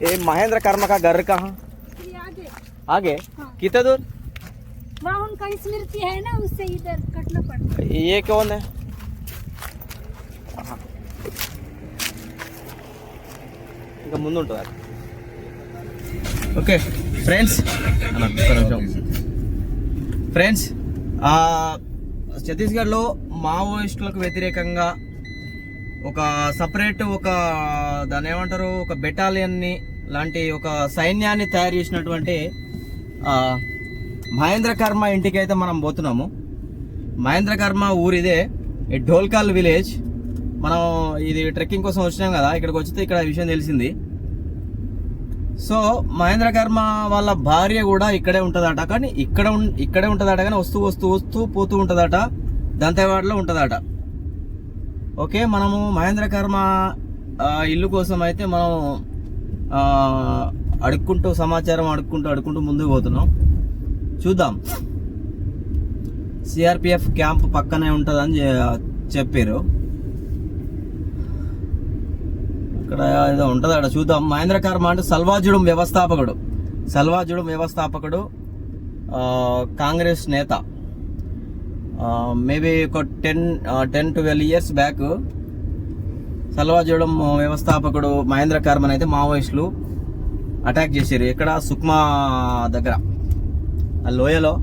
ये महेंद्र कर्मा का घर कहाँ? आगे आगे हाँ। कितना दूर? वहाँ उनका स्मृति है ना, उससे इधर कटना पड़ता है। ये कौन है? ఇంకా ముందు ఉంటుంది. ఓకే ఫ్రెండ్స్, ఛత్తీస్గఢ్లో మావోయిస్టులకు వ్యతిరేకంగా ఒక సపరేట్ దాన్ని ఏమంటారు, ఒక బెటాలియన్ని లాంటి ఒక సైన్యాన్ని తయారు చేసినటువంటి మహేంద్ర కర్మ ఇంటికి అయితే మనం పోతున్నాము. మహేంద్ర కర్మ ఊరిదే, ఢోల్కాల్ విలేజ్. మనం ఇది ట్రెక్కింగ్ కోసం వచ్చినాం కదా, ఇక్కడికి వచ్చితే ఇక్కడ విషయం తెలిసింది. సో మహేంద్ర కర్మ వాళ్ళ భార్య కూడా ఇక్కడే ఉంటుందట, కానీ ఇక్కడే ఉంటుందట, కానీ వస్తూ పోతూ ఉంటుందట, దంతేవాడలో ఉంటుందట. ఓకే, మనము మహేంద్ర కర్మ ఇల్లు కోసం అయితే మనం సమాచారం అడుక్కుంటూ ముందుకు పోతున్నాం. చూద్దాం. సిఆర్పిఎఫ్ క్యాంప్ పక్కనే ఉంటుందని చెప్పారు. ఇక్కడ ఏదో ఉంటుంది అక్కడ, చూద్దాం. మహేంద్ర కర్మ అంటే సల్వాజుడం వ్యవస్థాపకుడు, కాంగ్రెస్ నేత. మేబీ ఒక 10-12 ఇయర్స్ బ్యాక్ సల్వాజుడం వ్యవస్థాపకుడు మహేంద్ర కర్మని అయితే మావోయిస్టులు అటాక్ చేశారు. ఇక్కడ సుక్మా దగ్గర ఆ లోయలో.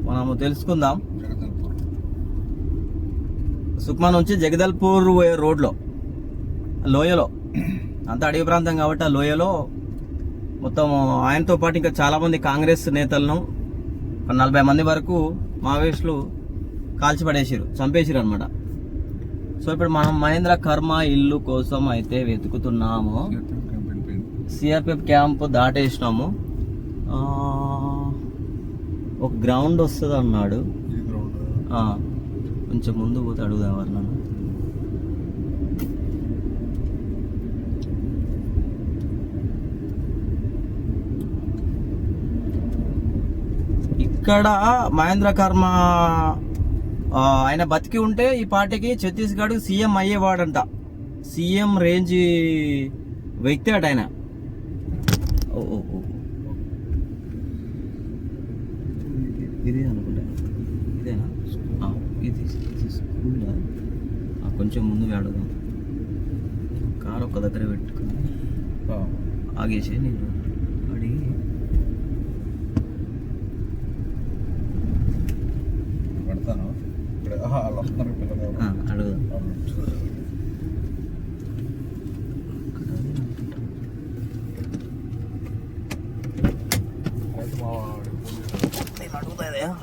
మనము తెలుసుకుందాం. సుక్మా నుంచి జగదల్పూర్ రోడ్లో, లోయలో, అంత అడవి ప్రాంతం కాబట్టి ఆ లోయలో మొత్తం ఆయనతో పాటు ఇంకా చాలామంది కాంగ్రెస్ నేతలను 40 మంది వరకు మావోయిస్టులు కాల్చిపడేసారు, చంపేసారు అనమాట. సో ఇప్పుడు మనం మహేంద్ర కర్మ ఇల్లు కోసం అయితే వెతుకుతున్నాము. CRPF camp దాటేసినాము. ఒక గ్రౌండ్ వస్తుంది అన్నాడు. కొంచెం ముందు పోతే అడుగుదాం నన్ను. ఇక్కడ మహేంద్ర కర్మ ఆయన బతికి ఉంటే ఈ పార్టీకి ఛత్తీస్గఢ్ సీఎం అయ్యేవాడంట. సీఎం రేంజ్ వ్యక్తి అట ఆయన. ఇది అనుకుంటా, ఇదేనా? ఇది స్కూల్. కొంచెం ముందు అడుగుదాం. కారు ఒక్క దగ్గర పెట్టుకుని ఆగేసి నేను అడిగి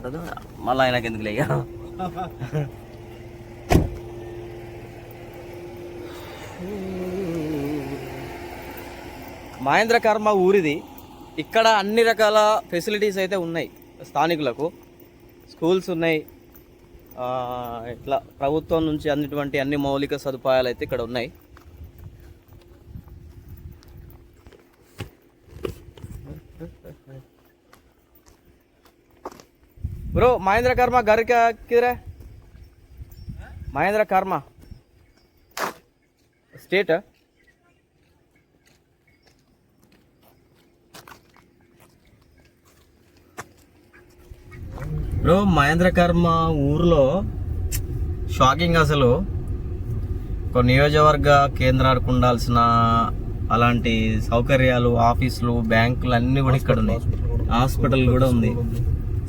అడుగుదాం. మళ్ళీ ఆయనకి ఎందుకు లేక. మహేంద్ర కర్మ ఊరిది. ఇక్కడ అన్ని రకాల ఫెసిలిటీస్ అయితే ఉన్నాయి స్థానికులకు. స్కూల్స్ ఉన్నాయి, ఇట్లా ప్రభుత్వం నుంచి అందినటువంటి అన్ని మౌలిక సదుపాయాలు అయితే ఇక్కడ ఉన్నాయి. ब्रो महेंद्र कर्मा घर क्या किधर है? महेंद्र कर्मा स्टेट है? బ్రో మహేంద్ర కర్మ ఊర్లో షాకింగ్. అసలు ఒక నియోజకవర్గ కేంద్రానికి ఉండాల్సిన అలాంటి సౌకర్యాలు, ఆఫీసులు, బ్యాంకులు అన్నీ కూడా ఇక్కడ ఉన్నాయి. హాస్పిటల్ కూడా ఉంది,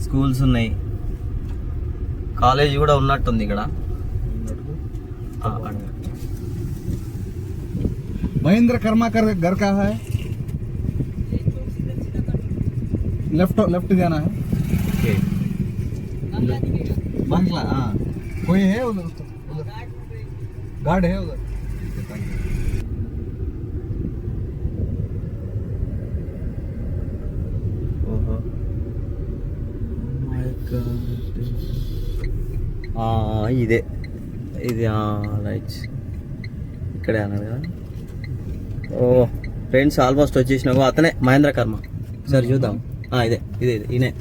స్కూల్స్ ఉన్నాయి, కాలేజ్ కూడా ఉన్నట్టుంది ఇక్కడ. महेंद्र कर्मा का घर कहाँ है? लेफ्ट जाना है. बंगला कोई है उधर? गार्ड है उधर. ఇదే ఇది లైట్స్ ఇక్కడే అన్నాడు కదా. ఓ ఫ్రెండ్స్ ఆల్మోస్ట్ వచ్చేసినావు. అతనే మహేంద్ర కర్మ. సరే చూద్దాం. ఇదే ఇదే ఈయనే.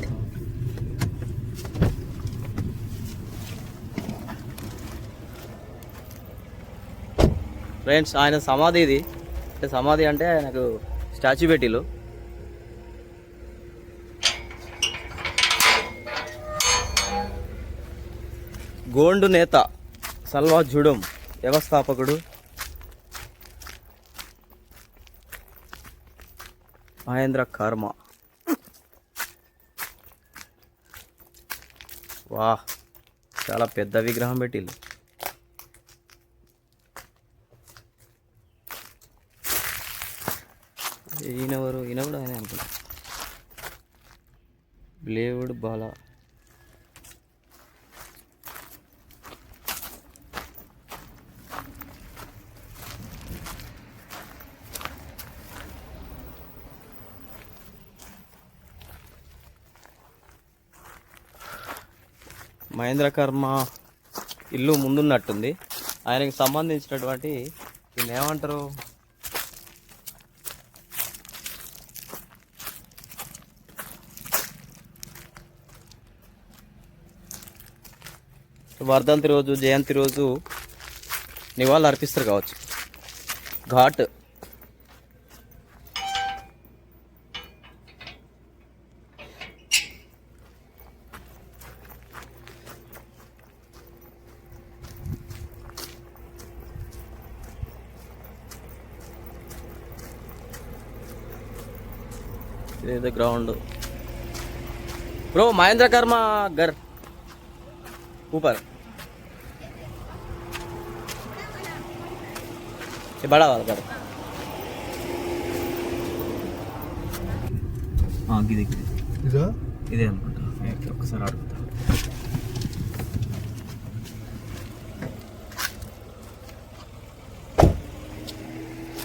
ఫ్రెండ్స్ ఆయన సమాధి ఇది. అంటే సమాధి అంటే ఆయనకు స్టాచ్యూ పెట్టిలు. గోండు నేత సల్వా జుడుం వ్యవస్థాపకుడు మహేంద్ర కర్మ. వాహ్, చాలా పెద్ద విగ్రహం పెట్టిల్లు. ఈయనెవరు? ఈయన కూడా ఆయన అనుకుంటా. బ్లేవుడ్ బాలా. మహేంద్ర కర్మ ఇల్లు ముందున్నట్టుంది. ఆయనకి సంబంధించినటువంటి దీన్ని ఏమంటారు, వర్ధంతి రోజు, జయంతి రోజు నివాళులు అర్పిస్తారు కావచ్చు. ఘాట్. ఇదే గ్రౌండ్. బ్రో మహేంద్ర కర్మ घर ऊपर ये बड़ा वाला घर. ఇది ఇదా? ఇదే అనుకుంటా. ఒకసారి అడుగుతా.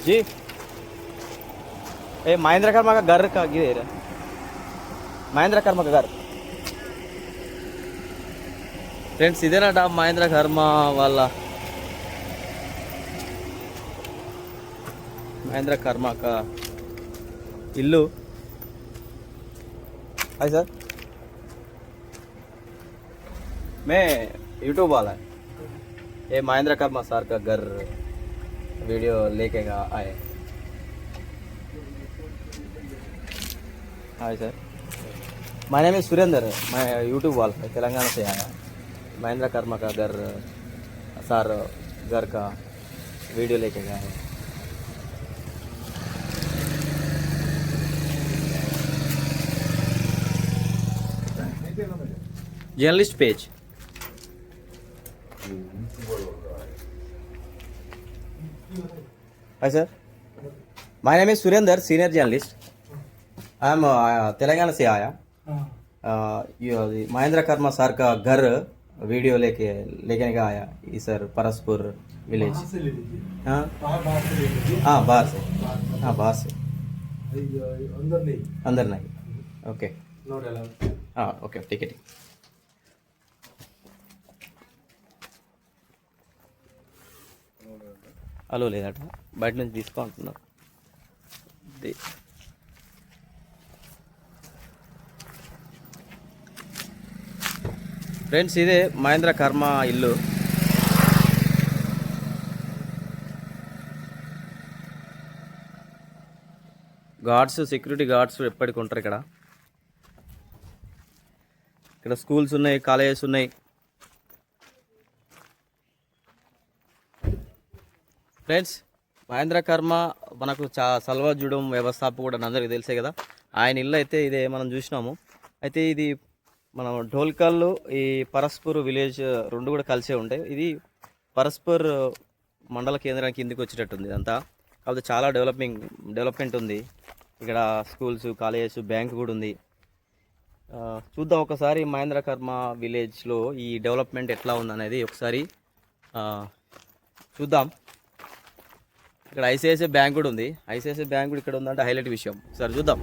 जी ఏ మహేంద్ర కర్మ का घर का गिरे మహేంద్ర కర్మ का घर. ఫ్రెండ్స్ ఇదేనట మహేంద్ర కర్మ వాళ్ళ మహేంద్ర కర్మ का ఇల్లు. हाय सर, मैं यूट्यूब वाला है. ये महेंद्र कर्मा सर का घर वीडियो लेके आए. Hi sir, my name is Surendra. मैं यूट्यूब वाला है, तेलंगाना से आया. महेंद्र कर्मा का घर सर घर का वीडियो लेके गया है. Journalist page. Hi sir, my name is Surendra, senior journalist. I am Telangana से आया. महेंद्र कर्मा सर का घर वीडियो लेके आया. ये सर परसपुर विलेज. हाँ हाँ, बाहर से. हाँ बाहर से, अंदर नहीं. ओके. हाँ ओके, ठीक है. అలో లేదట, బయట నుంచి తీసుకుంటున్నారు. ఫ్రెండ్స్ ఇదే మహేంద్ర కర్మ ఇల్లు. గార్డ్స్, సెక్యూరిటీ గార్డ్స్ ఎప్పటికి ఉంటారు ఇక్కడ. ఇక్కడ స్కూల్స్ ఉన్నాయి, కాలేజెస్ ఉన్నాయి. ఫ్రెండ్స్ మహేంద్ర కర్మ మనకు సల్వా జుడం వ్యవస్థాపకుడు అని అందరికీ తెలిసే కదా. ఆయన ఇల్లు అయితే ఇదే మనం చూసినాము. అయితే ఇది మనం ఢోల్కల్, ఈ పరస్పూర్ విలేజ్ రెండు కూడా కలిసే ఉంటాయి. ఇది పరస్పూర్ మండల కేంద్రానికి కిందికి వచ్చేటట్టుంది ఇదంతా. కాకపోతే చాలా డెవలప్మెంట్ ఉంది ఇక్కడ. స్కూల్స్, కాలేజెస్, బ్యాంక్ కూడా ఉంది. చూద్దాం ఒకసారి మహేంద్ర కర్మ విలేజ్లో ఈ డెవలప్మెంట్ ఎట్లా ఉందనేది ఒకసారి చూద్దాం. ఇక్కడ ఐసిఐసిఐ బ్యాంక్ కూడా ఉంది. ఐసిఐసిఐ బ్యాంక్ కూడా ఇక్కడ ఉందంటే హైలైట్ విషయం. సరే చూద్దాం.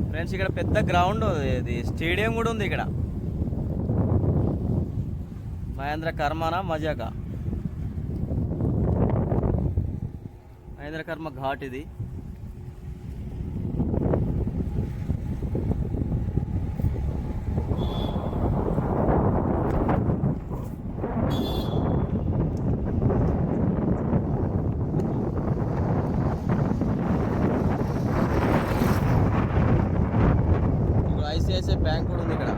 ఫ్రెండ్స్ ఇక్కడ పెద్ద గ్రౌండ్, ఇది స్టేడియం కూడా ఉంది ఇక్కడ. మహేంద్ర కర్మనా మజాకా. మహేంద్ర కర్మ ఘాట్ ఇది. ఇక్కడ ఐసిఐసిఐ బ్యాంక్ కూడా ఉంది ఇక్కడ.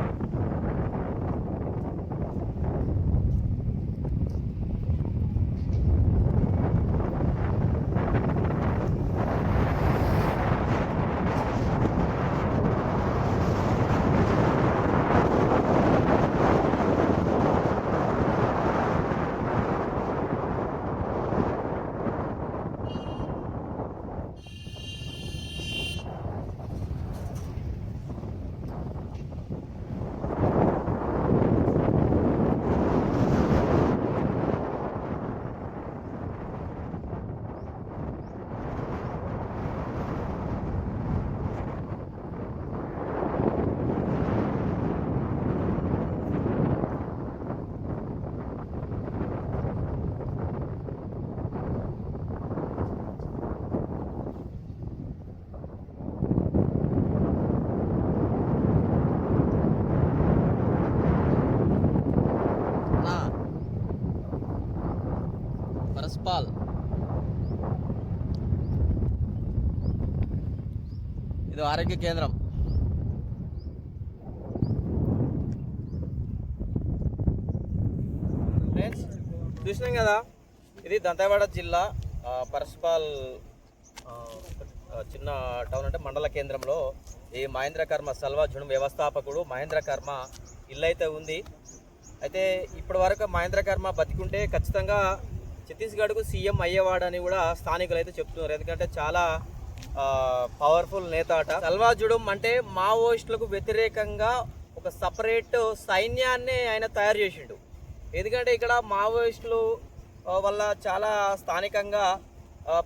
పరస్పాల్ ఇది ఆరోగ్య కేంద్రం. ఫ్రెండ్స్ చూసినాం కదా, ఇది దంతేవాడ జిల్లా పరస్పాల్ చిన్న టౌన్ అంటే మండల కేంద్రంలో ఈ మహేంద్ర కర్మ సల్వా జుడం వ్యవస్థాపకుడు మహేంద్ర కర్మ ఇల్లు అయితే ఉంది. అయితే ఇప్పటి వరకు మహేంద్ర కర్మ బతికుంటే ఖచ్చితంగా ఛత్తీస్గఢ్కు సీఎం అయ్యేవాడని కూడా స్థానికులు అయితే చెప్తున్నారు. ఎందుకంటే చాలా పవర్ఫుల్ నేత అట. సల్వా జుడం అంటే మావోయిస్టులకు వ్యతిరేకంగా ఒక సపరేట్ సైన్యాన్ని ఆయన తయారు చేసిండు. ఎందుకంటే ఇక్కడ మావోయిస్టులు వల్ల చాలా స్థానికంగా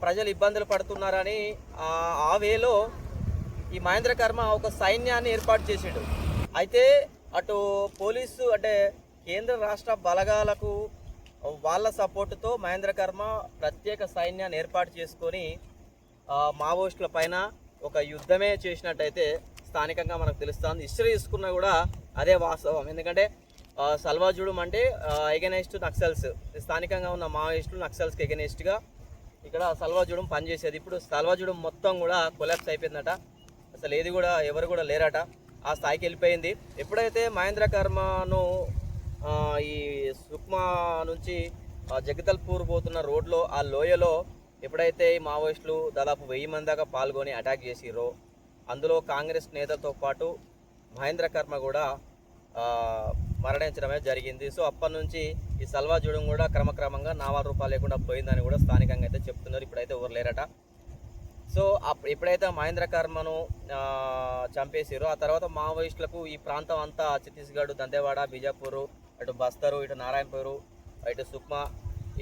ప్రజలు ఇబ్బందులు పడుతున్నారని ఆ వేలో ఈ మహేంద్ర కర్మ ఒక సైన్యాన్ని ఏర్పాటు చేసిండు. అయితే అటు పోలీసు అంటే కేంద్ర రాష్ట్ర బలగాలకు వాళ్ళ సపోర్టుతో మహేంద్ర కర్మ ప్రత్యేక సైన్యాన్ని ఏర్పాటు చేసుకొని మావోయిస్టుల పైన ఒక యుద్ధమే చేసినట్టయితే స్థానికంగా మనకు తెలుస్తుంది. హిస్టరీ తీసుకున్నా కూడా అదే వాస్తవం. ఎందుకంటే సల్వా జుడం అంటే ఎగెనెస్ట్ నక్సల్స్, స్థానికంగా ఉన్న మావోయిస్టులు నక్సల్స్కి ఎగెనెస్ట్గా ఇక్కడ సల్వా జుడం పనిచేసేది. ఇప్పుడు సల్వా జుడం మొత్తం కూడా కొలాప్స్ అయిపోయిందట. అసలు ఏది కూడా ఎవరు కూడా లేరట, ఆ స్థాయికి వెళ్ళిపోయింది. ఎప్పుడైతే మహేంద్ర కర్మను ఈ సుక్మా నుంచి జగదల్పూర్ పోతున్న రోడ్లో ఆ లోయలో ఎప్పుడైతే ఈ మావోయిస్టులు దాదాపు 1000 మంది దాకా పాల్గొని అటాక్ చేసిరో, అందులో కాంగ్రెస్ నేతలతో పాటు మహేంద్ర కర్మ కూడా మరణించడమే జరిగింది. సో అప్పటి నుంచి ఈ సల్వా జుడం కూడా క్రమక్రమంగా నావాల రూపాయలు లేకుండా పోయిందని కూడా స్థానికంగా అయితే చెప్తున్నారు. ఇప్పుడైతే ఎవరు లేరట. సో ఎప్పుడైతే మహేంద్ర కర్మను చంపేసారో ఆ తర్వాత మావోయిస్టులకు ఈ ప్రాంతం అంతా ఛత్తీస్గఢ్, దంతేవాడ, బీజాపూర్, అటు బస్తరు, ఇటు నారాయణపూర్, ఇటు సుక్మా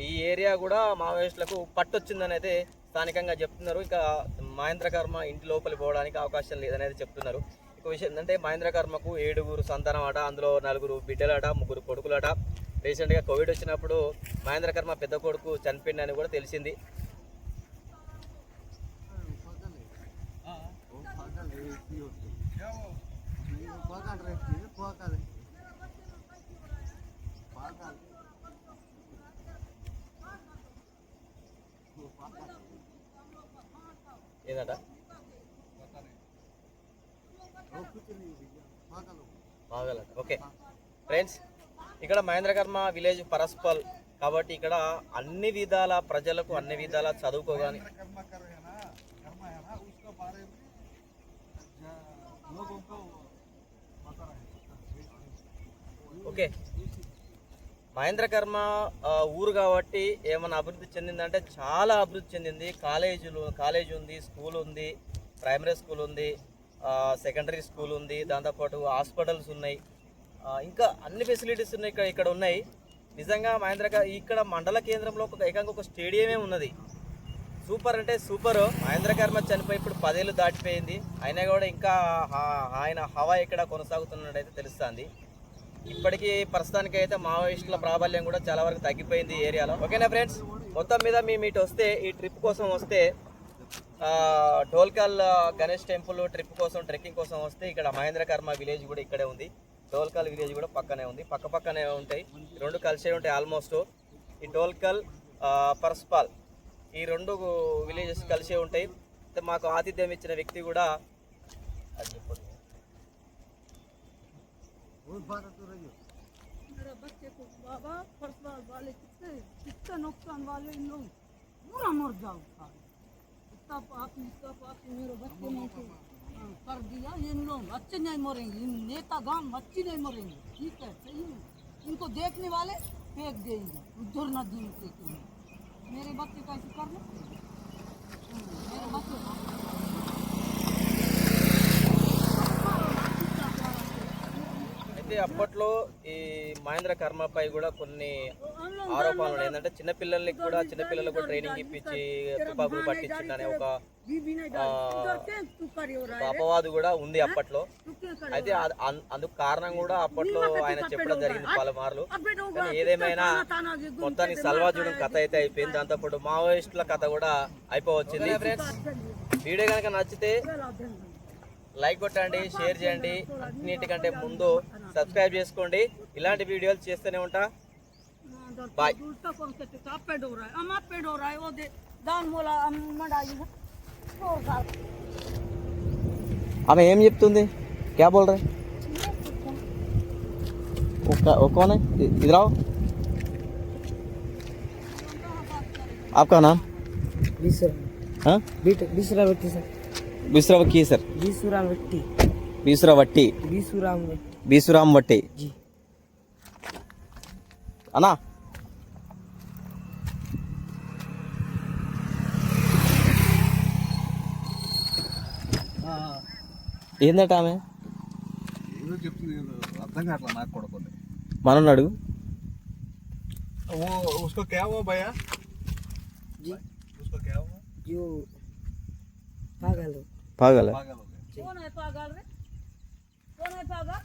ఈ ఏరియా కూడా మావోయిస్టులకు పట్టొచ్చిందని అయితే స్థానికంగా చెప్తున్నారు. ఇంకా మహేంద్ర కర్మ ఇంటి లోపలి పోవడానికి అవకాశం లేదనేది చెప్తున్నారు. ఇంకో విషయం ఏంటంటే మహేంద్ర కర్మకు 7 సంతానం అట, అందులో 4 బిడ్డలట, 3 కొడుకులట. రీసెంట్గా కోవిడ్ వచ్చినప్పుడు మహేంద్ర కర్మ పెద్ద కొడుకు చనిపోయిందని కూడా తెలిసింది. ఏదట బాగాలట. ఓకే ఫ్రెండ్స్, ఇక్కడ మహేంద్ర కర్మ విలేజ్ పరస్పల్ కాబట్టి ఇక్కడ అన్ని విధాల ప్రజలకు అన్ని విధాల చదువుకోగాని ఓకే మహేంద్ర కర్మ ఊరు కాబట్టి ఏమైనా అభివృద్ధి చెందిందంటే చాలా అభివృద్ధి చెందింది. కాలేజ్ ఉంది, స్కూల్ ఉంది, ప్రైమరీ స్కూల్ ఉంది, సెకండరీ స్కూల్ ఉంది, దాంతోపాటు హాస్పిటల్స్ ఉన్నాయి, ఇంకా అన్ని ఫెసిలిటీస్ ఉన్నాయి ఇక్కడ ఉన్నాయి. నిజంగా ఇక్కడ మండల కేంద్రంలో ఏకంగా ఒక స్టేడియమే ఉన్నది. సూపర్ అంటే సూపర్. మహేంద్ర కర్మ చనిపోయి ఇప్పుడు 10 ఏళ్ళు దాటిపోయింది. అయినా కూడా ఇంకా ఆయన హవా ఇక్కడ కొనసాగుతున్నట్టయితే తెలుస్తుంది. ఇప్పటికీ ప్రస్తుతానికి అయితే మావోయిస్టుల ప్రాబల్యం కూడా చాలా వరకు తగ్గిపోయింది ఈ ఏరియాలో. ఓకేనా ఫ్రెండ్స్? మొత్తం మీద మేము ఇటు వస్తే ఈ ట్రిప్ కోసం వస్తే ఢోల్కల్ గణేష్ టెంపుల్ ట్రిప్ కోసం ట్రెక్కింగ్ కోసం వస్తే ఇక్కడ మహేంద్ర కర్మ విలేజ్ కూడా ఇక్కడే ఉంది. ఢోల్కల్ విలేజ్ కూడా పక్కనే ఉంది. పక్కనే ఉంటాయి, రెండు కలిసే ఉంటాయి ఆల్మోస్ట్. ఈ ఢోల్కల్ పర్స్పాల్ ఈ రెండు విలేజెస్ కలిసే ఉంటాయి. మాకు ఆతిథ్యం ఇచ్చిన వ్యక్తి కూడా అది చెప్పండి. मेरे बच्चे को बाबा परसवाल वाले कितने नुकसान वाले इन लोग पूरा मर जाओ इतना पाप मेरे बच्चे ने तो कर दिया. इन लोग अच्छे नहीं मरेंगे, इन नेता गांव अच्छे नहीं मरेंगे. ठीक है, सही है. इनको देखने वाले फेंक देंगे उधर नदी में. मेरे बच्चे कैसे करना, मेरे बच्चे అయితే అప్పట్లో ఈ మహేంద్ర కర్మపై కూడా కొన్ని ఆరోపణలు ఏంటంటే చిన్నపిల్లలకు కూడా ట్రైనింగ్ ఇప్పించి తుపాకులు పట్టించిందనే ఒక అపవాదు కూడా ఉంది అప్పట్లో. అయితే అందుకు కారణం కూడా అప్పట్లో ఆయన చెప్పడం జరిగింది పలుమార్లు. కానీ ఏదేమైనా మొత్తానికి సల్వాజుడు కథ అయితే అయిపోయింది. దాంతోపాటు మావోయిస్టుల కథ కూడా అయిపోవచ్చింది. ఫ్రెండ్స్, వీడియో కనుక నచ్చితే లైక్ కొట్టండి, షేర్ చేయండి, అన్నిటికంటే ముందు సబ్స్క్రైబ్ చేసుకోండి. ఇలాంటి వీడియోలు చేస్తూనే ఉంటా. బాయ్. ఆమె ఏం చెప్తుంది? క్యా బోల్ రే? कौन है? इधर आओ. आपका नाम? हाँ? बिसरावटी सर. बिसरावटी सर. बिसुरावटी. बिसरावटी. बिसुरामवट्टी. जी. అన్నా ఏందట ఆమె ఏదో చెప్తుంది, అర్థం కావట్లా నాకు కూడా కొన్ని. మనం అడుగు. वो उसको क्या हुआ भैया? जी. उसको क्या हुआ? जो पागल हो. పాగల पागल हो गया. कौन है पागल रे? कौन है पागल?